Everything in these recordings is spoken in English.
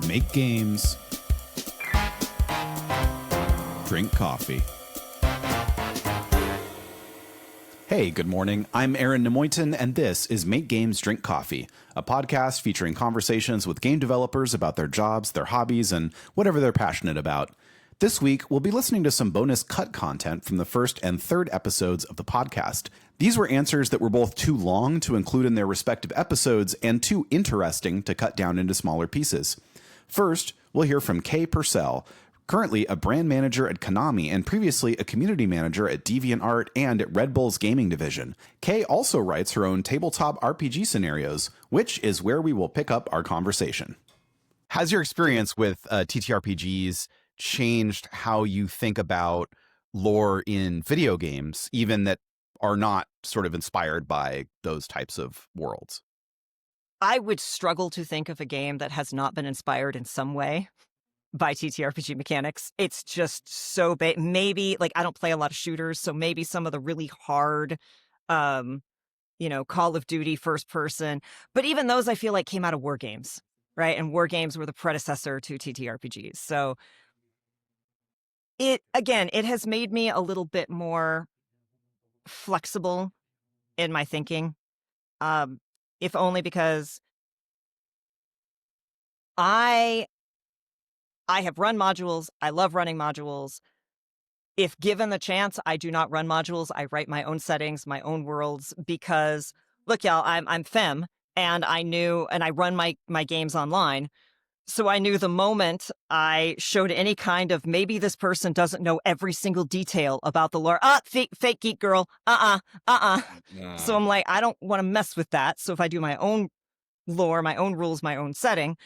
Make games. Drink coffee. Hey, good morning. I'm Aaron Nemoyton, and this is Make Games, Drink Coffee, a podcast featuring conversations with game developers about their jobs, their hobbies, and whatever they're passionate about. This week, we'll be listening to some bonus cut content from the first and third episodes of the podcast. These were answers that were both too long to include in their respective episodes and too interesting to cut down into smaller pieces. First, we'll hear from Kay Purcell, currently a brand manager at Konami and previously a community manager at DeviantArt and at Red Bull's gaming division. Kay also writes her own tabletop RPG scenarios, which is where we will pick up our conversation. Has your experience with TTRPGs changed how you think about lore in video games, even that are not sort of inspired by those types of worlds? I would struggle to think of a game that has not been inspired in some way by TTRPG mechanics. It's just so maybe, like, I don't play a lot of shooters, so maybe some of the really hard, Call of Duty first person. But even those, I feel like, came out of war games, right? And war games were the predecessor to TTRPGs. So it has made me a little bit more flexible in my thinking. If only because I have run modules. I love running modules. If given the chance, I do not run modules. I write my own settings, my own worlds, because look, y'all, I'm femme, and I run my games online. So I knew the moment I showed any kind of, maybe this person doesn't know every single detail about the lore. Fake geek girl. So I'm like, I don't want to mess with that. So if I do my own lore, my own rules, my own setting,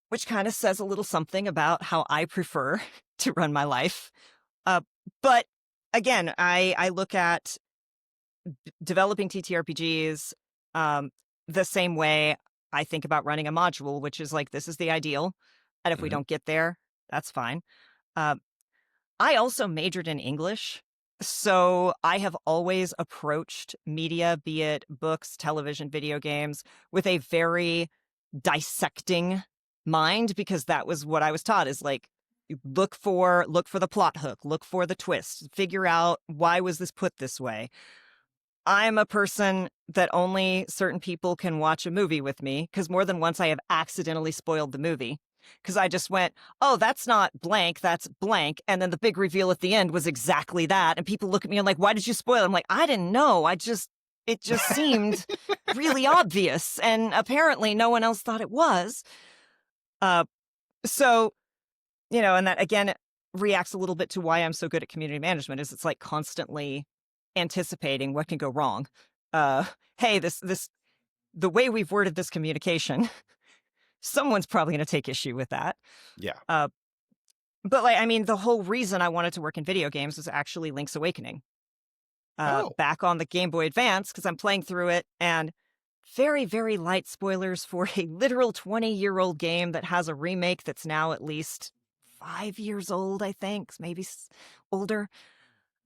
which kind of says a little something about how I prefer to run my life. But again, I look at developing TTRPGs the same way I think about running a module, which is like, this is the ideal. And if we don't get there, that's fine. I also majored in English. So I have always approached media, be it books, television, video games, with a very dissecting mind, because that was what I was taught, is like, look for the plot hook, look for the twist, figure out why was this put this way. I'm a person that only certain people can watch a movie with me, because more than once I have accidentally spoiled the movie, because I just went, oh, that's not blank, that's blank. And then the big reveal at the end was exactly that. And people look at me and like, why did you spoil it? I'm like, I didn't know. It just seemed really obvious. And apparently no one else thought it was. So, and that again reacts a little bit to why I'm so good at community management, is it's like constantly anticipating what can go wrong. Hey, the way we've worded this communication, someone's probably going to take issue with that. Yeah. But the whole reason I wanted to work in video games was actually Link's Awakening. Back on the Game Boy Advance, because I'm playing through it, and very, very light spoilers for a literal 20-year-old game that has a remake that's now at least 5 years old, I think, maybe older.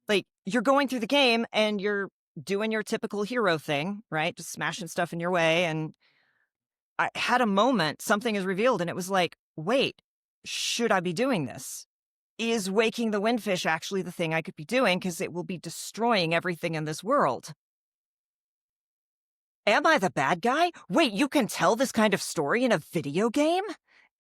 Like, you're going through the game and you're doing your typical hero thing, right? Just smashing stuff in your way. And I had a moment, something is revealed, and it was like, wait, should I be doing this? Is waking the windfish actually the thing I could be doing? Because it will be destroying everything in this world. Am I the bad guy? Wait, you can tell this kind of story in a video game?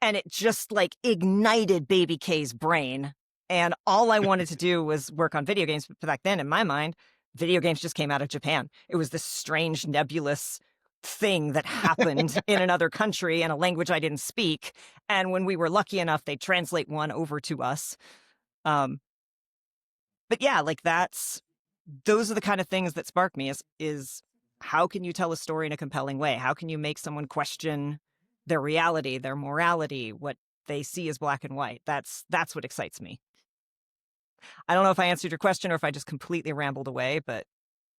And it just like ignited baby Kay's brain. And all I wanted to do was work on video games. But back then, in my mind, video games just came out of Japan. It was this strange, nebulous thing that happened in another country in a language I didn't speak. And when we were lucky enough, they'd translate one over to us. But yeah, like those are the kind of things that spark me is how can you tell a story in a compelling way? How can you make someone question their reality, their morality, what they see as black and white? That's what excites me. I don't know if I answered your question or if I just completely rambled away, but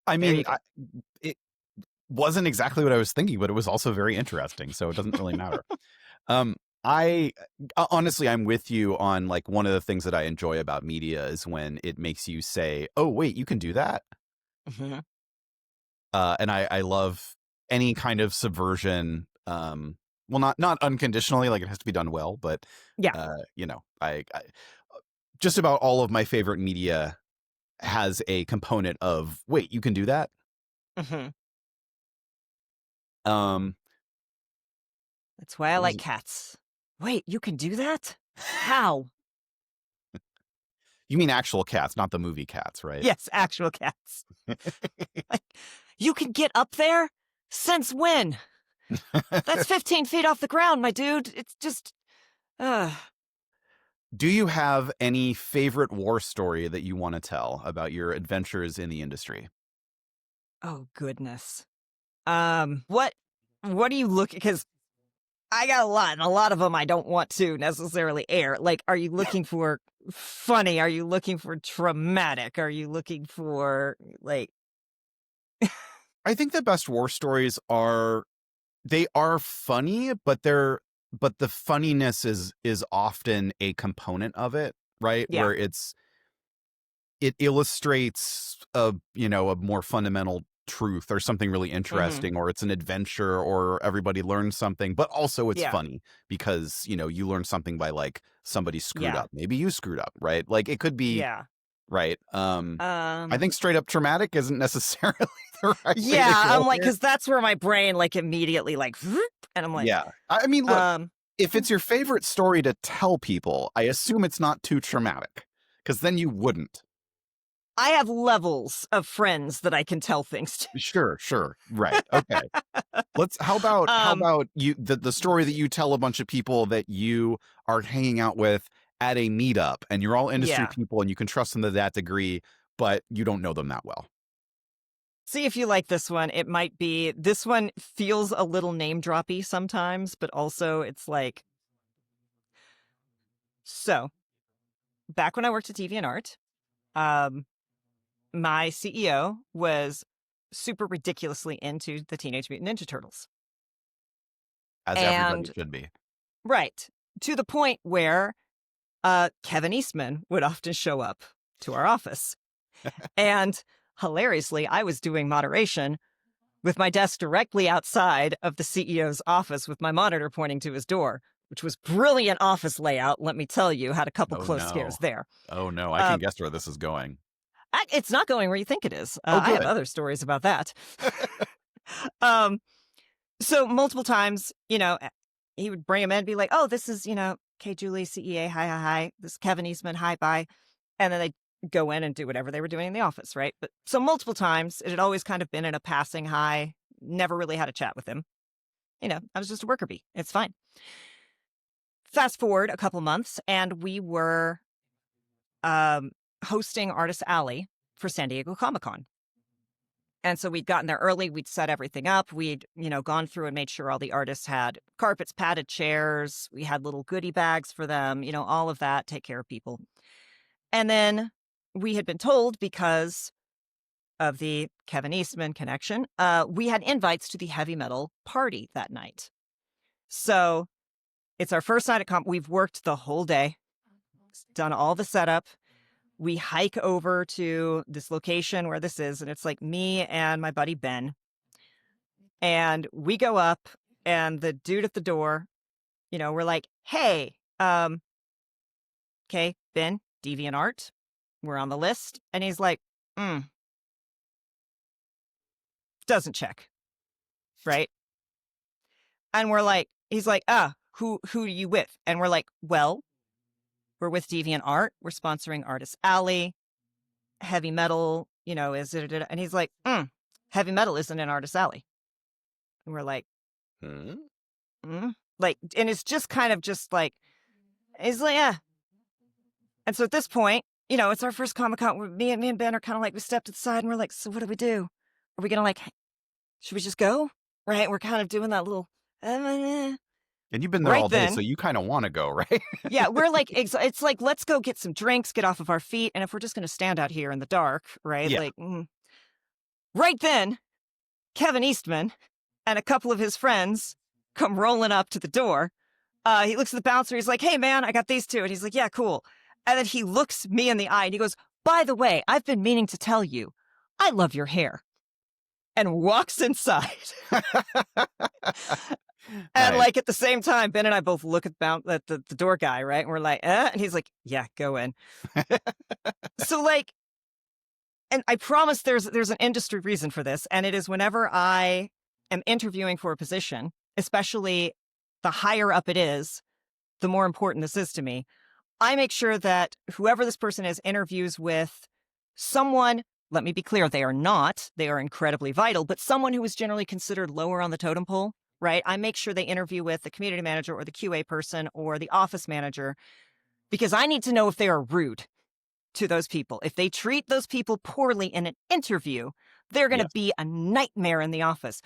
it wasn't exactly what I was thinking, but it was also very interesting, so it doesn't really matter. I honestly, I'm with you on, like, one of the things that I enjoy about media is when it makes you say, oh, wait, you can do that. Mm-hmm. And I love any kind of subversion well, not unconditionally, like it has to be done well, but Yeah. I just about all of my favorite media has a component of, wait, you can do that? Hmm. Um, That's why I what was like it? cats. Wait, you can do that? How? You mean actual cats, not the movie Cats, right? Yes, actual cats. Like, you can get up there? Since when? That's 15 feet off the ground, my dude. It's just, uh, Do you have any favorite war story that you want to tell about your adventures in the industry? oh goodness. What do you look, because I got a lot, and a lot of them I don't want to necessarily air. Like, are you looking for funny? Are you looking for traumatic? Are you looking for, like, I think the best war stories are funny, but the funniness is often a component of it, right? yeah. Where it illustrates a more fundamental truth or something really Hmm. interesting, or it's an adventure, or everybody learns something, but also it's Yeah. funny because you learn something by like somebody screwed Yeah. up. Maybe you screwed up, right? Like it could be, Yeah. right. I Um, think straight up traumatic isn't necessarily the right way to yeah, I'm go like, here. because that's where my brain, like, immediately, like, and I'm like, Yeah. I mean, look, um, if it's your favorite story to tell people, I assume it's not too traumatic, because then you wouldn't. I have levels of friends that I can tell things to. Sure. Right. Okay. How Um, about you the story that you tell a bunch of people that you are hanging out with at a meetup, and you're all industry yeah. people and you can trust them to that degree, but you don't know them that well. See if you like this one. It might be, this one feels a little name droppy sometimes, but also it's like, so back when I worked at DeviantArt, um, my CEO was super ridiculously into the Teenage Mutant Ninja Turtles. As everybody And should be. right, to the point where Kevin Eastman would often show up to our office. And hilariously, I was doing moderation with my desk directly outside of the CEO's office with my monitor pointing to his door, which was brilliant office layout, let me tell you. Had a couple Oh close scares no. there. Oh no, I Uh, can guess where this is going. it's not going where you think it is. Oh I have good. other stories about that. um, so multiple times, he would bring him in and be like, oh, this is, Kay Julie, CEA, hi. This is Kevin Eastman, hi, bye. And then they'd go in and do whatever they were doing in the office, right? But so multiple times, it had always kind of been in a passing hi, never really had a chat with him. I was just a worker bee. It's fine. Fast forward a couple months, and we were um, hosting Artist Alley for San Diego Comic-Con. And so we'd gotten there early. We'd set everything up. We'd, gone through and made sure all the artists had carpets, padded chairs. We had little goodie bags for them, all of that, take care of people. And then we had been told, because of the Kevin Eastman connection, we had invites to the heavy metal party that night. So it's our first night at comp. We've worked the whole day, done all the setup. We hike over to this location where this is, and it's like me and my buddy Ben. And we go up, and the dude at the door, we're like, hey, okay, Ben, DeviantArt, we're on the list. And he's like, doesn't check, right? And we're like, he's like, who are you with? And we're like, well, we're with DeviantArt. We're sponsoring Artist Alley. Heavy metal, is it? And he's like, heavy metal isn't an Artist Alley. And we're like, Hmm? like, and it's just kind of just like, he's like, yeah. And so at this point, it's our first Comic-Con. Me and Ben are kind of like, we stepped to the side and we're like, so what do we do? Are we going to should we just go? Right? We're kind of doing that little, And you've been there right all day, so then. you kind of want to go, right? Yeah, we're like, it's like, let's go get some drinks, get off of our feet. And if we're just going to stand out here in the dark, right? Yeah. Like, right then, Kevin Eastman and a couple of his friends come rolling up to the door. He looks at the bouncer. He's like, hey, man, I got these two. And he's like, yeah, cool. And then he looks me in the eye and he goes, by the way, I've been meaning to tell you, I love your hair. And walks inside. And Nice. like at the same time, Ben and I both look at the door guy, right? And we're like, and he's like, yeah, go in. So like, and I promise there's an industry reason for this. And it is whenever I am interviewing for a position, especially the higher up it is, the more important this is to me. I make sure that whoever this person is interviews with someone, let me be clear, they are incredibly vital, but someone who is generally considered lower on the totem pole, right? I make sure they interview with the community manager or the QA person or the office manager because I need to know if they are rude to those people. If they treat those people poorly in an interview, they're going to be a nightmare in the office.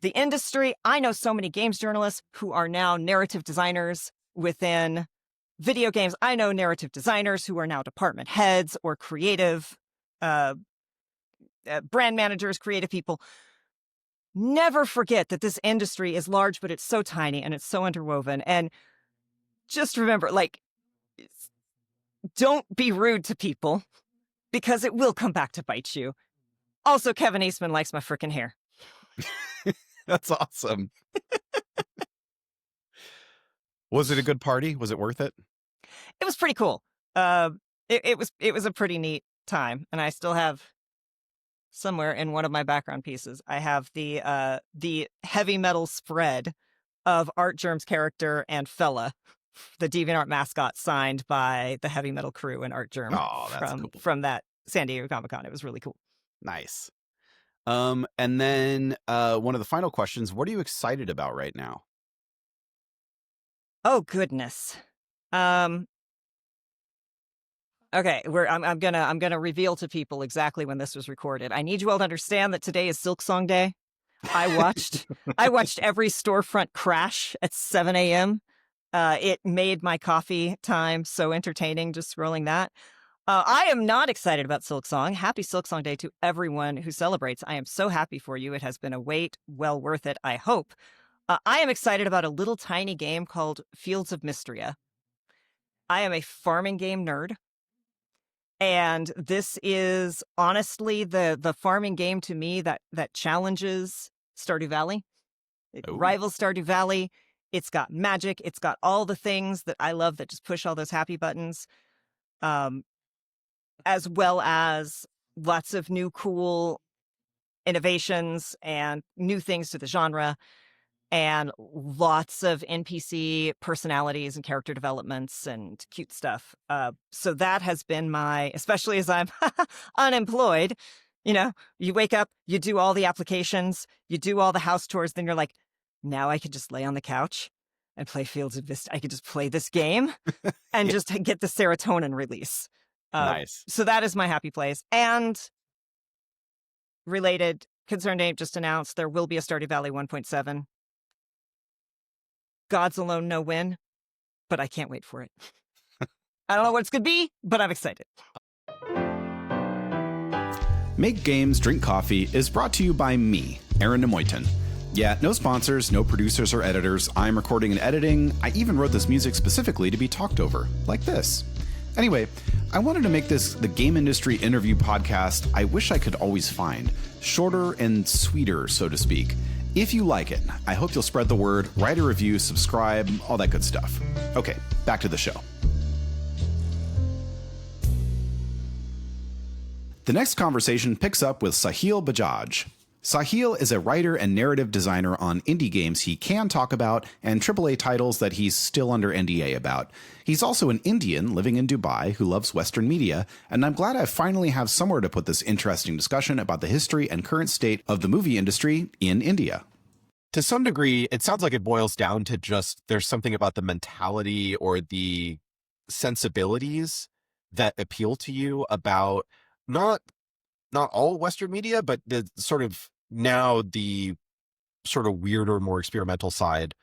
The industry, I know so many games journalists who are now narrative designers within video games. I know narrative designers who are now department heads or creative brand managers, creative people. Never forget that this industry is large, but it's so tiny and it's so interwoven. And just remember, like, don't be rude to people because it will come back to bite you. Also, Kevin Eastman likes my freaking hair. That's awesome. Was it a good party? Was it worth it? It was pretty cool. It was a pretty neat time, and I still have somewhere in one of my background pieces. I have the heavy metal spread of Art Germ's character and Fella, the DeviantArt mascot, signed by the heavy metal crew and Art Germ from that San Diego Comic-Con. It was really cool. Nice. And then one of the final questions, what are you excited about right now? Oh goodness. Okay, I'm gonna reveal to people exactly when this was recorded. I need you all to understand that today is Silksong Day. I watched every storefront crash at 7 a.m. It made my coffee time so entertaining just scrolling that. I am not excited about Silksong. Happy Silksong Day to everyone who celebrates. I am so happy for you. It has been a wait, well worth it, I hope. I am excited about a little tiny game called Fields of Mystria. I am a farming game nerd. And this is honestly the farming game to me that challenges Stardew Valley. It rivals Stardew Valley. It's got magic. It's got all the things that I love that just push all those happy buttons. As well as lots of new cool innovations and new things to the genre. And lots of NPC personalities and character developments and cute stuff. So that has been especially as I'm unemployed, you wake up, you do all the applications, you do all the house chores, then you're like, now I could just lay on the couch and play Fields of Vista. I could just play this game and just get the serotonin release. Nice. So that is my happy place. And related, Concerned Ape just announced there will be a Stardew Valley 1.7. Gods alone know when, but I can't wait for it. I don't know what it's going to be, but I'm excited. Make Games, Drink Coffee is brought to you by me, Aaron Nemoitin. Yeah, no sponsors, no producers or editors. I'm recording and editing. I even wrote this music specifically to be talked over, like this. Anyway, I wanted to make this the game industry interview podcast I wish I could always find. Shorter and sweeter, so to speak. If you like it, I hope you'll spread the word, write a review, subscribe, all that good stuff. Okay, back to the show. The next conversation picks up with Sahil Bajaj. Sahil is a writer and narrative designer on indie games he can talk about and AAA titles that he's still under NDA about. He's also an Indian living in Dubai who loves Western media, and I'm glad I finally have somewhere to put this interesting discussion about the history and current state of the movie industry in India. To some degree, it sounds like it boils down to just there's something about the mentality or the sensibilities that appeal to you about not all Western media, but the sort of now the sort of weirder, more experimental side.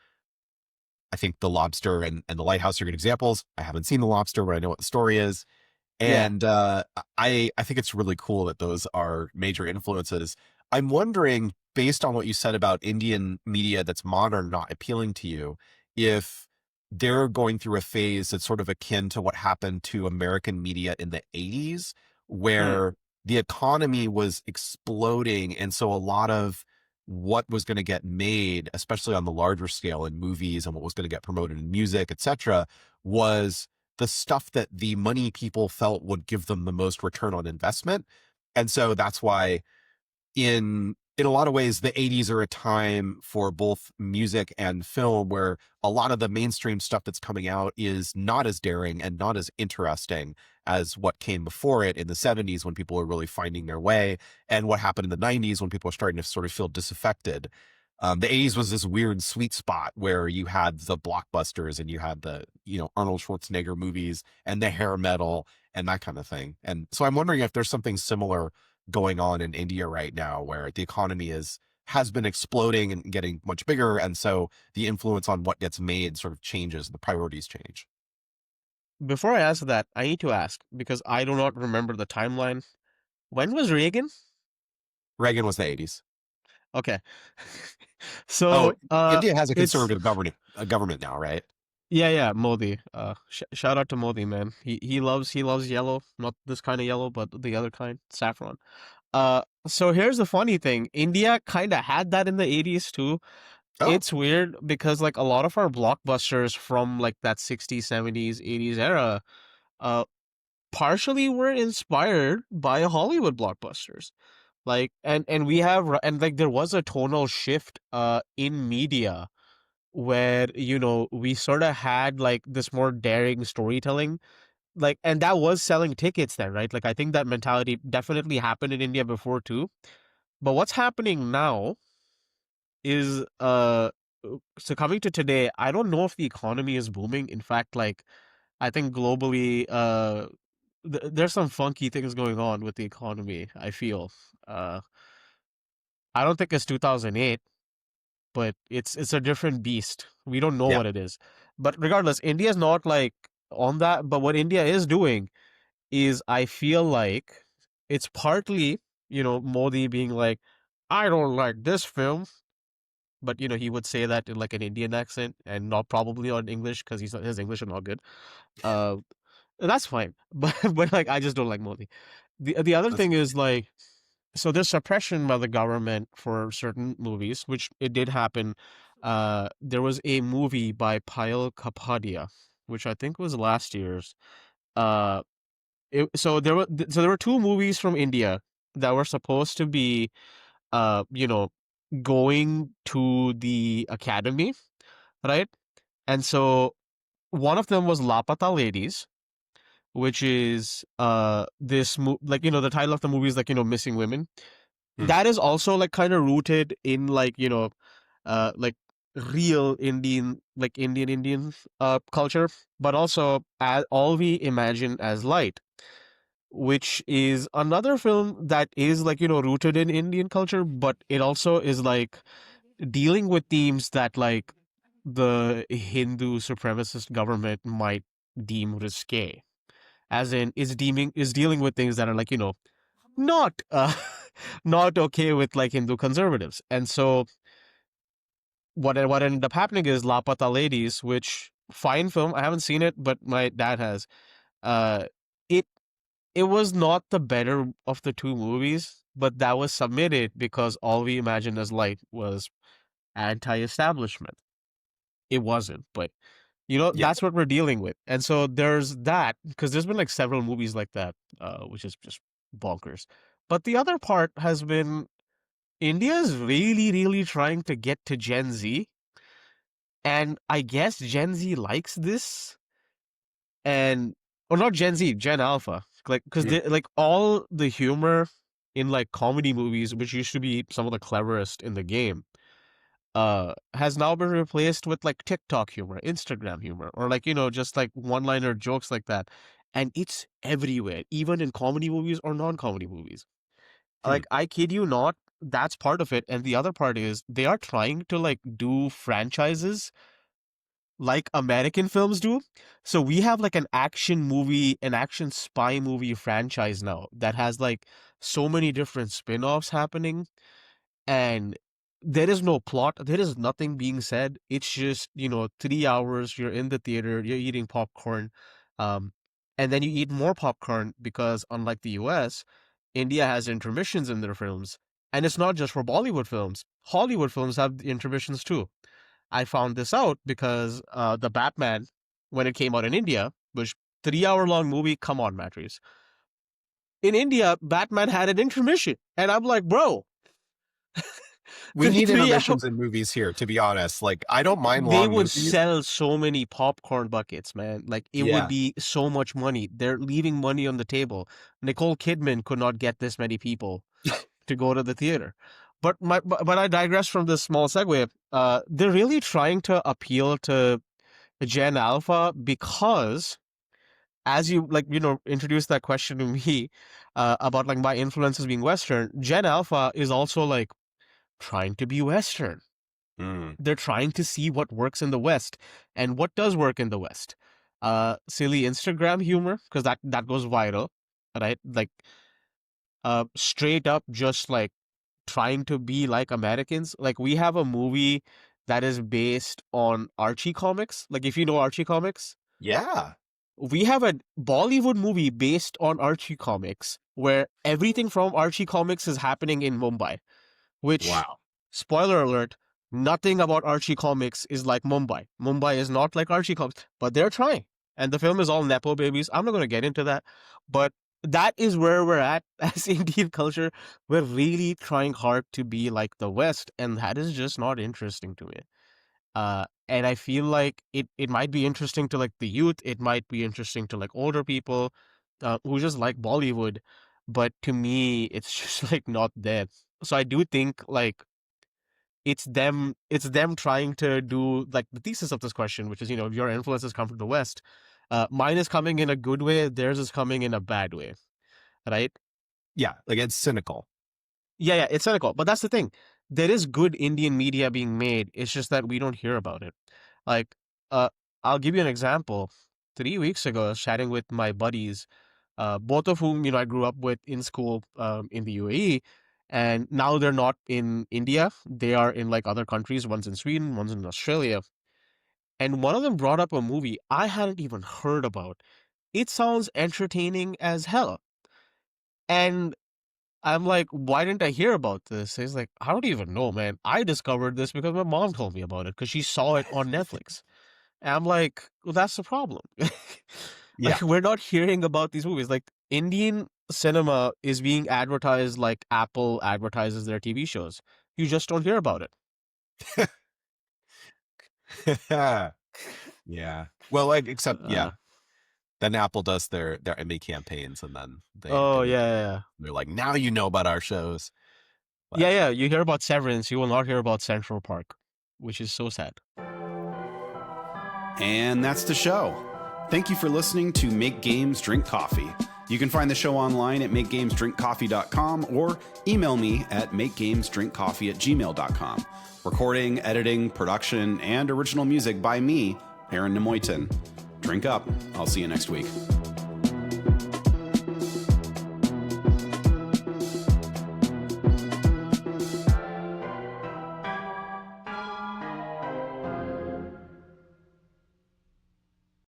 I think The Lobster and The Lighthouse are good examples. I haven't seen The Lobster, but I know what the story is. And I think it's really cool that those are major influences. I'm wondering, based on what you said about Indian media that's modern, not appealing to you, if they're going through a phase that's sort of akin to what happened to American media in the 80s, where the economy was exploding. And so a lot of what was going to get made, especially on the larger scale in movies and what was going to get promoted in music, etc., was the stuff that the money people felt would give them the most return on investment. And so that's why in a lot of ways, the 80s are a time for both music and film where a lot of the mainstream stuff that's coming out is not as daring and not as interesting as what came before it in the 70s when people were really finding their way, and what happened in the 90s when people were starting to sort of feel disaffected. The 80s was this weird sweet spot where you had the blockbusters and you had the, Arnold Schwarzenegger movies and the hair metal and that kind of thing. And so I'm wondering if there's something similar going on in India right now, where the economy has been exploding and getting much bigger, and so the influence on what gets made sort of changes, the priorities change. Before I answer that, I need to ask, because I do not remember the timeline. When was Reagan? Reagan was the 80s. Okay. Oh, So India has a it's conservative government now, right? yeah, Modi. Shout out to Modi, man. He loves yellow, not this kind of yellow, but the other kind, saffron. So here's the funny thing. India kind of had that in the 80s too. Oh, It's weird because like a lot of our blockbusters from like that 60s, 70s, 80s era partially were inspired by Hollywood blockbusters. Like and we have and like there was a tonal shift in media where we sort of had like this more daring storytelling, like, and that was selling tickets then, right? Like I think that mentality definitely happened in India before too. But what's happening now is so coming to today, I don't know if the economy is booming. In fact, like I think globally there's some funky things going on with the economy, I feel. uh I don't think it's 2008, but it's a different beast. We don't know yeah, what it is. But regardless, India's not like on that. But what India is doing is, I feel like it's partly, Modi being like, I don't like this film, but he would say that in like an Indian accent and not probably on English because his English is not good. Uh, that's fine. But like I just don't like Modi. The other that's thing is like, so there's suppression by the government for certain movies, which it did happen. There was a movie by Payal Kapadia, which I think was last year's. Uh, so there were two movies from India that were supposed to be, uh, you know, going to the academy, right? And so one of them was Lapata Ladies, which is like the title of the movie is like missing women. hmm, That is also like kind of rooted in like like real Indian culture, but also as All We Imagine as Light, which is another film that is like rooted in Indian culture, but it also is like dealing with themes that like the Hindu supremacist government might deem risque, as in is dealing with things that are like not not okay with like Hindu conservatives. And so what ended up happening is Lapata Ladies, which fine film. I haven't seen it, but my dad has. Uh, it it was not the better of the two movies, but that was submitted because All We Imagined as Light was anti-establishment. It wasn't, but yeah, that's what we're dealing with. And so there's that, because there's been like several movies like that, which is just bonkers. But the other part has been India is really, really trying to get to Gen Z. And I guess Gen Z likes this. And, or not Gen Z, Gen Alpha. Like, because hmm, they like all the humor in like comedy movies, which used to be some of the cleverest in the game, has now been replaced with like TikTok humor, Instagram humor, or like just like one-liner jokes like that. And it's everywhere, even in comedy movies or non-comedy movies. hmm, Like I kid you not, that's part of it. And the other part is they are trying to like do franchises like American films do. So we have like an action spy movie franchise now that has like so many different spin-offs happening, and there is no plot, there is nothing being said. It's just 3 hours, you're in the theater, you're eating popcorn, um and then you eat more popcorn because unlike the US, India has intermissions in their films, And it's not just for Bollywood films. Hollywood films have intermissions too. I found this out because the Batman, when it came out in India, which 3-hour-long movie, come on, Matries. In India, Batman had an intermission. And I'm like, bro. We need 3 hours. intermissions in movies here, to be honest. Like, I don't mind long They would movies. sell so many popcorn buckets, man. Like, it Yeah. would be so much money. They're leaving money on the table. Nicole Kidman could not get this many people to go to the theater. But I digress from this small segue. They're really trying to appeal to Gen Alpha because, as you introduced that question to me about like my influences being Western, Gen Alpha is also like trying to be Western. They're trying to see what works in the West and what does work in the West. Silly Instagram humor, because that goes viral, right? Like straight up just like trying to be like Americans. Like, we have a movie that is based on Archie comics. Like, if you know Archie comics. Yeah. We have a Bollywood movie based on Archie comics where everything from Archie comics is happening in Mumbai, which, Wow. spoiler alert, nothing about Archie comics is like Mumbai. Mumbai is not like Archie comics, but they're trying. And the film is all Nepo babies. I'm not going to get into that, but that is where we're at as Indian culture. We're really trying hard to be like the West, and that is just not interesting to me. And I feel like it might be interesting to like the youth. It might be interesting to like older people who just like Bollywood. But to me, it's just like not there. So I do think like it's them trying to do like the thesis of this question, which is, your influences come from the West. Mine is coming in a good way. Theirs is coming in a bad way. Right? Yeah. Like, it's cynical. Yeah, it's cynical. But that's the thing. There is good Indian media being made. It's just that we don't hear about it. Like, I'll give you an example. 3 weeks ago, I was chatting with my buddies, both of whom, I grew up with in school in the UAE. And now they're not in India. They are in like other countries. One's in Sweden, one's in Australia. And one of them brought up a movie I hadn't even heard about. It sounds entertaining as hell. And I'm like, why didn't I hear about this? He's like, I don't even know, man. I discovered this because my mom told me about it because she saw it on Netflix. And I'm like, well, that's the problem. Yeah. We're not hearing about these movies. Like, Indian cinema is being advertised like Apple advertises their TV shows. You just don't hear about it. Yeah. Well, like, except, then Apple does their Emmy campaigns, and then they're like, now you know about our shows. But, yeah. You hear about Severance, you will not hear about Central Park, which is so sad. And that's the show. Thank you for listening to Make Games Drink Coffee. You can find the show online at makegamesdrinkcoffee.com or email me at makegamesdrinkcoffee@gmail.com. Recording, editing, production, and original music by me, Aaron Nemoitin. Drink up. I'll see you next week.